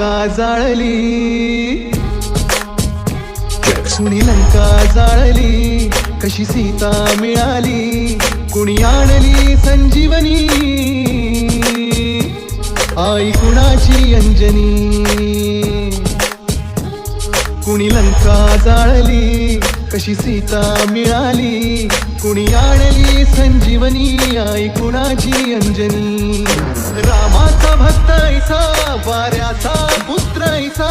लंका जाळली, कुणी लंका जाळली, कशी सीता मिळाली, कुणी आणली संजीवनी, आई कुणाची अंजनी. कुणी लंका जाळली, कशी सीता मिळाली, कुणी आणली संजीवनी, आई कुणाची अंजनी. रामाचा भक्त ऐसा, वाऱ्याचा पुत्र ऐसा,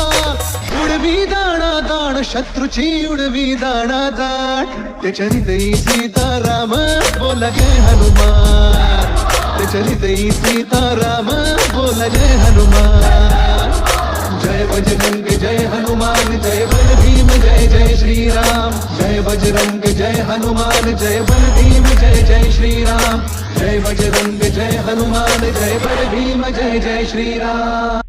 उडवी दाणा दाण, शत्रूची उडवी दाणा दाण. त्याच्या हृदयी सीताराम, बोला जय हनुमान. त्याच्या हृदयी सीताराम, बोला जय हनुमान. जय बजरंग जय हनुमान, जय बल भीम जय जय श्रीराम. जय बजरंग जय हनुमान, जय बल भीम जय जय श्रीराम. जय बजरंग जय हनुमान, जय बल भीम जय जय श्रीराम.